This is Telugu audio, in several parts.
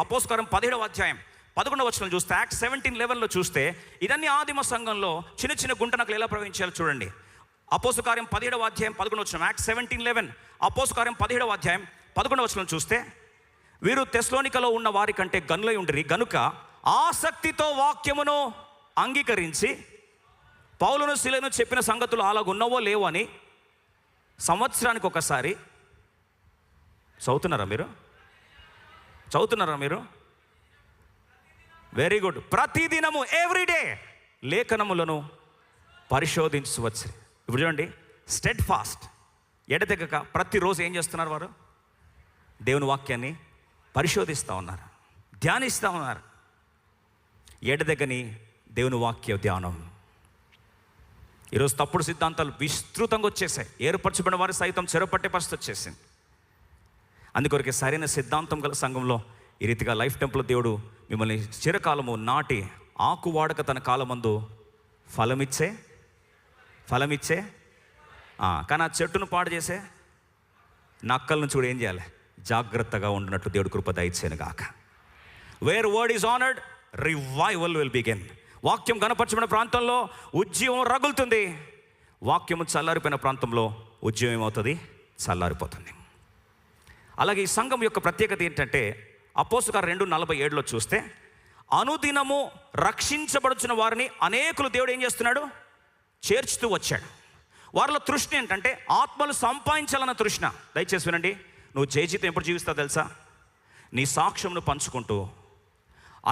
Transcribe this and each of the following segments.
అపోస్తల 17వ అధ్యాయం 11వ వచనం చూస్తే, యాక్ట్ 17:11లో చూస్తే ఇదన్నీ ఆదిమ సంఘంలో చిన్న చిన్న గుంటనకలు ఎలా ప్రవహించాలో చూడండి. అపోస్తల 17వ అధ్యాయం 11వ వచనం, యాక్ట్ 17:11. అపోస్తల 17వ అధ్యాయం 11వ వచనం చూస్తే, వీరు తెస్సలోనికలో ఉన్న వారి కంటే గనులై ఉండిరి గనుక ఆసక్తితో వాక్యమును అంగీకరించి పౌలును శీలను చెప్పిన సంగతులు అలాగున్నవో లేవో అని సంవత్సరానికి ఒకసారి చదువుతున్నారా మీరు? Very good. ప్రతిదినము, ఎవ్రీడే లేఖనములను పరిశోధించవచ్చు. ఇప్పుడు చూడండి, స్టెడ్ ఫాస్ట్, ఎడతెగక ప్రతిరోజు ఏం చేస్తున్నారు వారు? దేవుని వాక్యాన్ని పరిశోధిస్తూ ఉన్నారు, ధ్యానిస్తూ ఉన్నారు. ఎడతెగని దేవుని వాక్య ధ్యానం. ఈరోజు తప్పుడు సిద్ధాంతాలు విస్తృతంగా వచ్చేసాయి. ఏర్పరచబడిన వారు సైతం చెరపట్టే పరిస్థితి వచ్చేసింది. అందుకొరకే సరైన సిద్ధాంతం గల సంఘంలో ఈ రీతిగా లైఫ్ టెంపుల్ దేవుడు మిమ్మల్ని చిరకాలము నాటి ఆకు వాడక తన కాలమందు ఫలమిచ్చే కానీ ఆ చెట్టును పాడు చేసే నక్కలను చూడు ఏం చేయాలి? జాగ్రత్తగా ఉండినట్లు దేవుడు కృప దయచేయను గాక. Where word is honoured, revival will begin. వాక్యం కనపరచబడిన ప్రాంతంలో ఉద్యమం రగులుతుంది. వాక్యము చల్లారిపోయిన ప్రాంతంలో ఉద్యమం ఏమవుతుంది? చల్లారిపోతుంది. అలాగే ఈ సంఘం యొక్క ప్రత్యేకత ఏంటంటే, అపోస్తల 2:47లో చూస్తే, అనుదినము రక్షించబడుచున్న వారిని అనేకులు దేవుడు ఏం చేస్తున్నాడు? చేర్చుతూ వచ్చాడు. వారిలో తృష్ణ ఏంటంటే ఆత్మలు సంపాదించాలన్న తృష్ణ. దయచేసి వినండి, నువ్వు జీవితం ఎప్పుడు జీవిస్తావు తెలుసా? నీ సాక్ష్యంను పంచుకుంటూ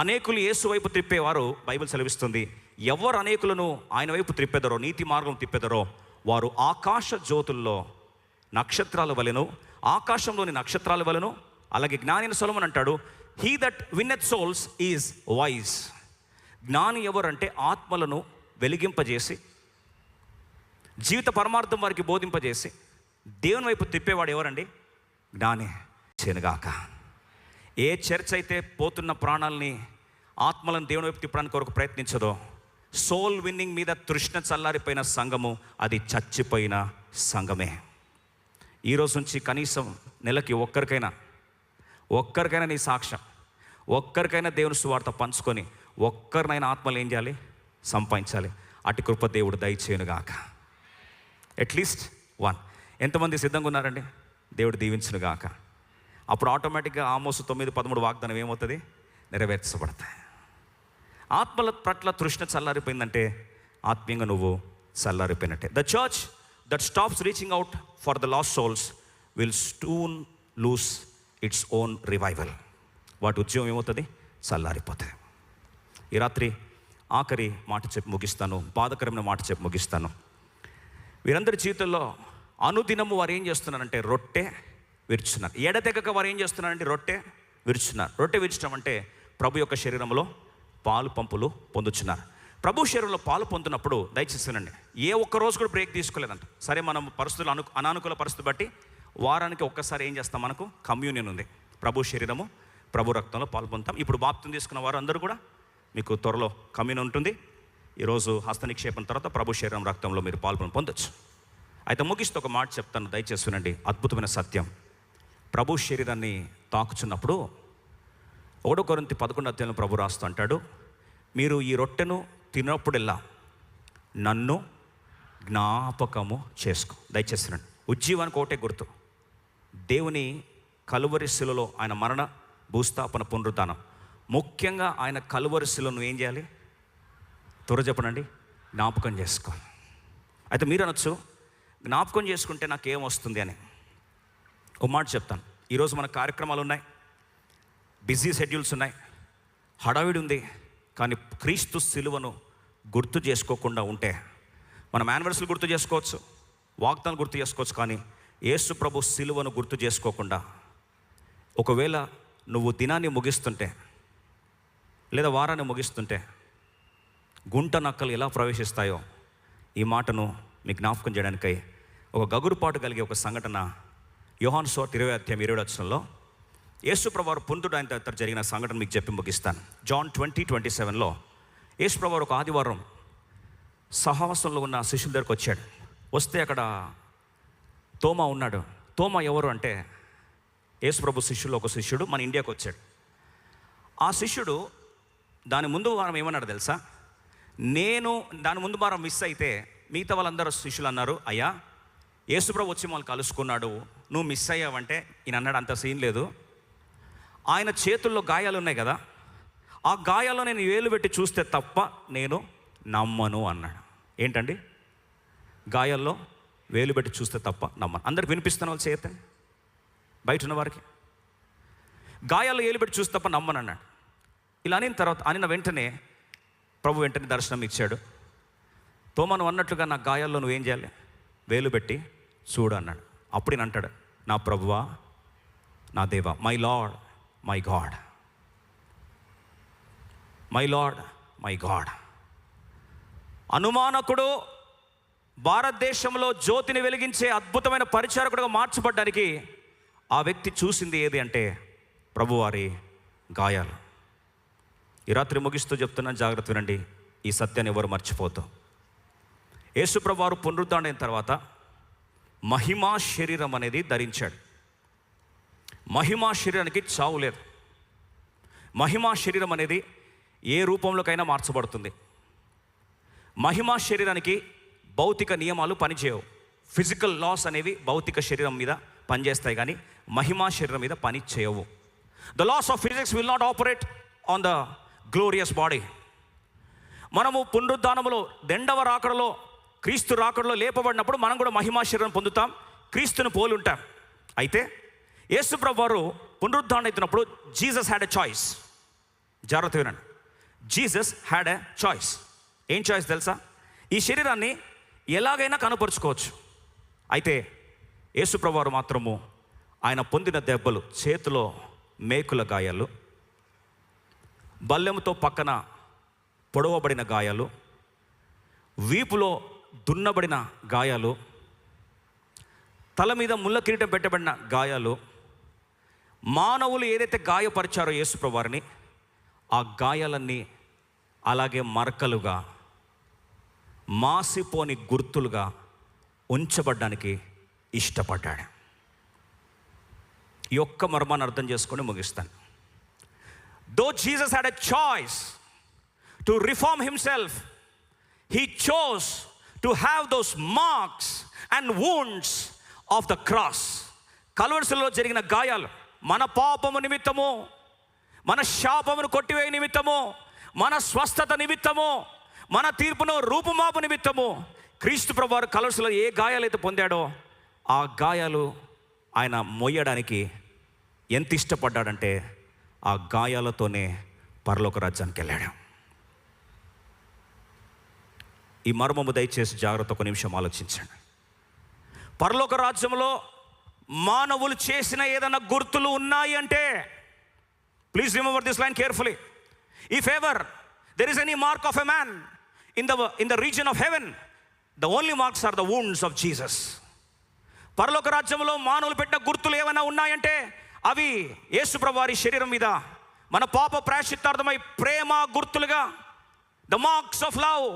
అనేకులు యేసు వైపు త్రిప్పేవారు బైబిల్ సెలవిస్తుంది. ఎవరు అనేకులను ఆయన వైపు త్రిప్పెదరో, నీతి మార్గం తిప్పెదరో వారు ఆకాశ జ్యోతుల్లో నక్షత్రాల వలెను, ఆకాశంలోని నక్షత్రాల వలెను. అలాగే జ్ఞాని సొలొమోను అంటాడు, he that winneth souls is wise. జ్ఞాని ఎవరంటే ఆత్మలను వెలిగింపజేసి జీవిత పరమార్థం వారికి బోధింపజేసి దేవుని వైపు తిప్పేవాడు ఎవరండి? జ్ఞాని. చేనుగాక. ఏ చర్చ్ అయితే పోతున్న ప్రాణాలని, ఆత్మలను దేవుని వైపు తిప్పడానికి కొరకు ప్రయత్నించదో, సోల్ విన్నింగ్ మీద తృష్ణ చల్లారిపోయిన సంఘము అది చచ్చిపోయిన సంఘమే. ఈరోజు నుంచి కనీసం నెలకి ఒక్కరికైనా నీ సాక్ష్యం, ఒక్కరికైనా దేవుని సువార్త పంచుకొని ఒక్కరినైనా ఆత్మలు ఏం చేయాలి? సంపాదించాలి. అటు కృప దేవుడు దయచేయునుగాక. అట్లీస్ట్ 1. ఎంతమంది సిద్ధంగా ఉన్నారండి? దేవుడు దీవించునుగాక. అప్పుడు ఆటోమేటిక్గా ఆమోసు 9:13 వాగ్దానం ఏమవుతుంది? నెరవేర్చబడతాయి. ఆత్మల పట్ల తృష్ణ చల్లారిపోయిందంటే ఆత్మీయంగా నువ్వు చల్లారిపోయినట్టే. The church that stops reaching out for the lost souls will soon lose its own revival. వాటి ఉద్యమం ఏమవుతుంది? చల్లారిపోతుంది. ఈ రాత్రి ఆఖరి మాట చెప్పి ముగిస్తాను, బాధకరమైన మాట చెప్పి ముగిస్తాను. వీరందరి జీవితంలో అనుదినము వారు ఏం చేస్తున్నారంటే రొట్టె విరుచున్నారు. ఎడతెగక వారు ఏం చేస్తున్నారంటే రొట్టె విరుచున్నారు. రొట్టె విరచడం అంటే ప్రభు యొక్క శరీరంలో పాలు పంపులు పొందుచున్నారు. ప్రభు శరీరంలో పాలు పొందుతున్నప్పుడు దయచేసినండి, ఏ ఒక్క రోజు కూడా బ్రేక్ తీసుకోలేదంట. సరే, మనం పరిస్థితులు అనానుకూల పరిస్థితి బట్టి వారానికి ఒక్కసారి ఏం చేస్తాం? మనకు కమ్యూనియన్ ఉంది. ప్రభు శరీరము ప్రభు రక్తంలో పాలు పొందుతాం. ఇప్పుడు బాప్తిసం తీసుకున్న వారు అందరూ కూడా మీకు త్వరలో కమ్యూనియన్ ఉంటుంది. ఈరోజు హస్త నిక్షేపం తర్వాత ప్రభు శరీరం రక్తంలో మీరు పాల్గొని పొందొచ్చు. అయితే ముగిస్తూ ఒక మాట చెప్తాను, దయచేసి వినండి. అద్భుతమైన సత్యం. ప్రభు శరీరాన్ని తాకుచున్నప్పుడు 1 కొరింథీ 11 ప్రభు రాస్తూ అంటాడు, మీరు ఈ రొట్టెను తిన్నప్పుడెల్లా నన్ను జ్ఞాపకము చేసుకో. దయచేసి వినండి. ఉజ్జీవానికి ఒకటే గుర్తు, దేవుని కలువరి శిలలో ఆయన మరణ, భూస్థాపన, పునరుద్ధానం. ముఖ్యంగా ఆయన కలువరి శిలను ఏం చేయాలి? త్వర చెప్పనండి, జ్ఞాపకం చేసుకో. అయితే మీరు అనొచ్చు, జ్ఞాపకం చేసుకుంటే నాకేం వస్తుంది అని. ఒక మాట చెప్తాను. ఈరోజు మన కార్యక్రమాలు ఉన్నాయి, బిజీ షెడ్యూల్స్ ఉన్నాయి, హడావిడి ఉంది. కానీ క్రీస్తు సిలువను గుర్తు చేసుకోకుండా ఉంటే, మనం యానివర్సరీ గుర్తు చేసుకోవచ్చు, వాగ్దానం గుర్తు చేసుకోవచ్చు, కానీ యేసు ప్రభు సిలువను గుర్తు చేసుకోకుండా ఒకవేళ నువ్వు దినాన్ని ముగిస్తుంటే లేదా వారాన్ని ముగిస్తుంటే గుంట నక్కలు ఎలా ప్రవేశిస్తాయో ఈ మాటను మీకు జ్ఞాపకం చేయడానికై ఒక గగురుపాటు కలిగే ఒక సంఘటన యోహాను సువార్త 20:27 యేసు ప్రభువారు పునరుద్ధరణ అయిన తర్వాత జరిగిన సంఘటన మీకు చెప్పి ముగిస్తాను. జాన్ 20:27 యేసు ప్రభువారు ఒక ఆదివారం సహవాసంలో ఉన్న శిష్యుల దగ్గరకు వచ్చాడు. వస్తే అక్కడ తోమా ఉన్నాడు. తోమా ఎవరు అంటే యేసు ప్రభు శిష్యుల్లో ఒక శిష్యుడు, మన ఇండియాకు వచ్చాడు. ఆ శిష్యుడు దాని ముందు వారం ఏమన్నాడు తెలుసా? నేను దాని ముందు వారం మిస్ అయితే మిగతా వాళ్ళందరూ శిష్యులు అన్నారు, అయ్యా యేసుప్రభు వచ్చి వాళ్ళు కలుసుకున్నాడు, నువ్వు మిస్ అయ్యావంటే ఈయన అన్నాడు, అంత సీన్ లేదు, ఆయన చేతుల్లో గాయాలు ఉన్నాయి కదా, ఆ గాయాల్లో నేను వేలు పెట్టి చూస్తే తప్ప నేను నమ్మను అన్నాడు. ఏంటండి? గాయాల్లో వేలు పెట్టి చూస్తే తప్ప నమ్మను. అందరికి వినిపిస్తున్న వాళ్ళు చేతండి, బయట ఉన్న వారికి. గాయాల్లో వేలు పెట్టి చూస్తే తప్ప నమ్మను అన్నాడు. ఇలా అనిన తర్వాత అనిన వెంటనే ప్రభు వెంటనే దర్శనం ఇచ్చాడు. తోమను అన్నట్లుగా నా గాయాల్లో నువ్వేం చేయాలి? వేలు పెట్టి చూడు అన్నాడు. అప్పుడు నేను అంటాడు, నా ప్రభువా, నా దేవా, my Lord, my God, my Lord, my God. అనుమానకుడు భారతదేశంలో జ్యోతిని వెలిగించే అద్భుతమైన పరిచారకుడుగా మార్చబడ్డానికి ఆ వ్యక్తి చూసింది ఏది అంటే ప్రభువారి గాయాలు. ఈ రాత్రి ముగిస్తూ చెప్తున్నాను, జాగ్రత్త వినండి, ఈ సత్యాన్ని ఎవరు మర్చిపోతాం. యేసుప్రభు వారు పునరుద్ధరణ అయిన తర్వాత మహిమా శరీరం అనేది ధరించాడు. మహిమా శరీరానికి చావు లేదు. మహిమా శరీరం అనేది ఏ రూపంలోకైనా మార్చబడుతుంది. మహిమా శరీరానికి భౌతిక నియమాలు పనిచేయవు. ఫిజికల్ లాస్ అనేవి భౌతిక శరీరం మీద పనిచేస్తాయి, కానీ మహిమా శరీరం మీద పని చేయవు. The laws of physics will not operate on the glorious body. మనము పునరుద్ధానములో, రెండవ రాకడలో, క్రీస్తు రాకడలో లేపబడినప్పుడు మనం కూడా మహిమా శరీరం పొందుతాం, క్రీస్తుని పోలి ఉంటాం. అయితే యేసుప్రభు వారు పునరుద్ధారణ అవుతున్నప్పుడు జీసస్ హ్యాడ్ ఎ చాయిస్. జాగ్రత్త వినండి, జీసస్ హ్యాడ్ ఎ చాయిస్. ఏం చాయిస్ తెలుసా? ఈ శరీరాన్ని ఎలాగైనా కనపరుచుకోవచ్చు. అయితే యేసుప్రభు వారు మాత్రము ఆయన పొందిన దెబ్బలు, చేతిలో మేకుల గాయాలు, బల్లెముతో పక్కన పొడవబడిన గాయాలు, వీపులో దున్నబడిన గాయాలు, తల మీద ముళ్ళ కిరీటం పెట్టబడిన గాయాలు, మానవులు ఏదైతే గాయపరిచారో యేసుప్రభు వారిని, ఆ గాయాలన్నీ అలాగే మరకలుగా, మాసిపోని గుర్తులుగా ఉంచబడ్డానికి ఇష్టపడ్డాడు. ఈ ఒక్క మర్మాన్ని అర్థం చేసుకొని ముగిస్తాను. Though Jesus had a choice to reform himself, he chose to have those marks and wounds of the cross. కల్వరిలో జరిగిన గాయాలు మన పాపము నిమిత్తము, మన శాపమును కొట్టివేయ నిమిత్తము, మన స్వస్థత నిమిత్తము, మన తీర్పును రూపుమాపు నిమిత్తము క్రీస్తు ప్రభువు వారు కల్వరిలో ఏ గాయాలైతే పొందాడో ఆ గాయాలు ఆయన మోయడానికి ఎంత ఇష్టపడ్డాడంటే ఆ గాయాలతోనే పరలోక రాజ్యానికి వెళ్ళాడు. ఈ మర్మము దయచేసి జాగ్రత్త ఒక నిమిషం ఆలోచించండి. పరలోక రాజ్యంలో మానవులు చేసిన ఏదైనా గుర్తులు ఉన్నాయి అంటే, please remember this line carefully. If ever there is any mark of a man in the region of heaven, the only marks are the wounds of Jesus. పరలోక రాజ్యంలో మానవులు పెట్టిన గుర్తులు ఏమైనా ఉన్నాయంటే అవి యేసుప్రభు వారి శరీరం మీద మన పాప ప్రాయశ్చిత్తార్థమై ప్రేమ గుర్తులుగా, the marks of love,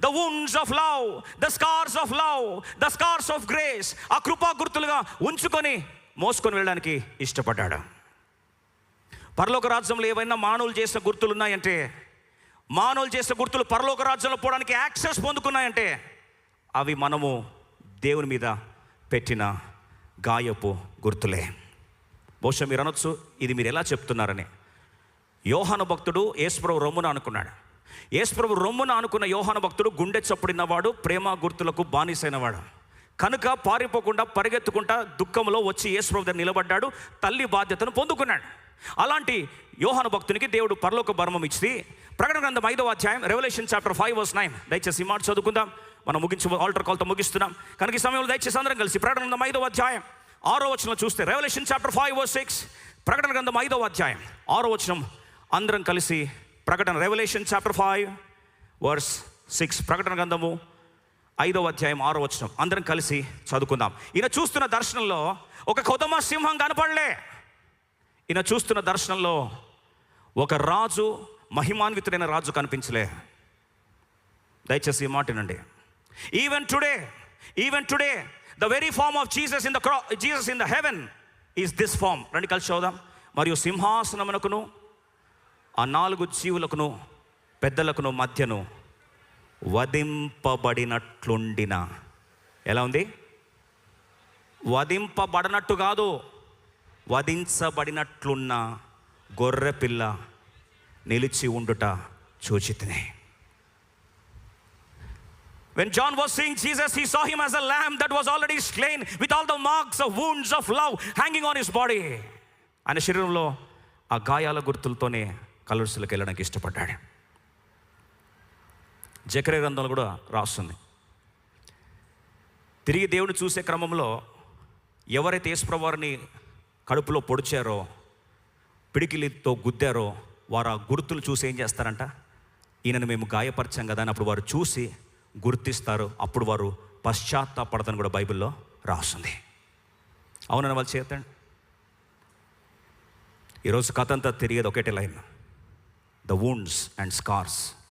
the wounds of love, the scars of love, the scars of grace, ఆ కృపా గుర్తులుగా ఉంచుకొని మోసుకొని వెళ్ళడానికి ఇష్టపడ్డాడు. పరలోక రాజ్యంలో ఏవైనా మానవులు చేసిన గుర్తులు ఉన్నాయంటే, మానవులు చేసిన గుర్తులు పరలోక రాజ్యంలో పోవడానికి యాక్సెస్ పొందుకున్నాయంటే అవి మనము దేవుని మీద పెట్టిన గాయపు గుర్తులే. బహుశా మీరు అనొచ్చు, ఇది మీరు ఎలా చెప్తున్నారని. యోహాను భక్తుడు యేసుప్రభు రొమ్మున అనుకున్నాడు. యేసుప్రభు రొమ్మున అనుకున్న యోహాను భక్తుడు గుండె చప్పుడినవాడు, ప్రేమ గుర్తులకు బానిసైనవాడు. కనుక పారిపోకుండా పరిగెత్తుకుంటా దుఃఖంలో వచ్చి యేసుప్రభు దగ్గర నిలబడ్డాడు, తల్లి బాధ్యతను పొందుకున్నాడు. అలాంటి యోహాను భక్తునికి దేవుడు పరలోక బర్మం ఇచ్చి, ప్రకటన గ్రంథం 5వ అధ్యాయం, రెవల్యూషన్ చాప్టర్ 5:9 దయచేసి ఈ మాట చదువుకుందాం. మనం ఆల్టర్ కాల్తో ముగిస్తున్నాం కనుక ఈ సమయంలో దయచేసి అందరం కలిసి ప్రకటన గ్రంథం 5వ అధ్యాయం 6వ వచనం చూస్తే, రెవల్యూషన్ చాప్టర్ 5:6, ప్రకటన గ్రంథం 5వ అధ్యాయం 6వ వచనం అందరం కలిసి ప్రకటన, రెవల్యూషన్ చాప్టర్ 5:6, ప్రకటన గ్రంథము 5వ అధ్యాయం 6వ వచనం అందరం కలిసి చదువుకుందాం. ఈయన చూస్తున్న దర్శనంలో ఒక కొదమ సింహం కనపడలే. ఈయన చూస్తున్న దర్శనంలో ఒక రాజు, మహిమాన్వితుడైన రాజు కనిపించలే. దయచేసి ఈ మాట వినండి. Even today the very form of Jesus in the heaven is this form. రండి కలిసి చూద్దాం. మరియు సింహాసనమునకును ఆ 4 జీవులకును పెద్దలకును మధ్యను వధింపబడినట్లుండిన, ఎలా ఉంది? వధింపబడినట్టు కాదు, వధించబడినట్లున్న గొర్రెపిల్ల నిలిచి ఉండుట చూచితిని. When John was seeing Jesus, he saw him as a lamb that was already slain with all the marks of wounds of love hanging on his body. ఆయన శరీరంలో ఆ గాయాల గుర్తులతోనే కలువరిలోకి వెళ్ళడానికి ఇష్టపడ్డాడు. జకర్యా గ్రంథంలో కూడా రాస్తుంది. తిరిగి దేవుడు చూసే క్రమంలో ఎవరైతే యేసుప్రభువు వారిని కడుపులో పొడిచారో, పిడికిలితో గుద్దారో, వారు ఆ గుర్తులు చూసి ఏం చేస్తారంట? ఈయనను మేము గాయపరిచాం కదా అని అప్పుడు వారు చూసి గుర్తిస్తారు. అప్పుడు వారు పశ్చాత్తాపడతాను కూడా బైబిల్లో రాస్తుంది. అవునని వాళ్ళు చేతండి. ఈరోజు కథ అంతా తిరిగేది ఒకటే line: the wounds and scars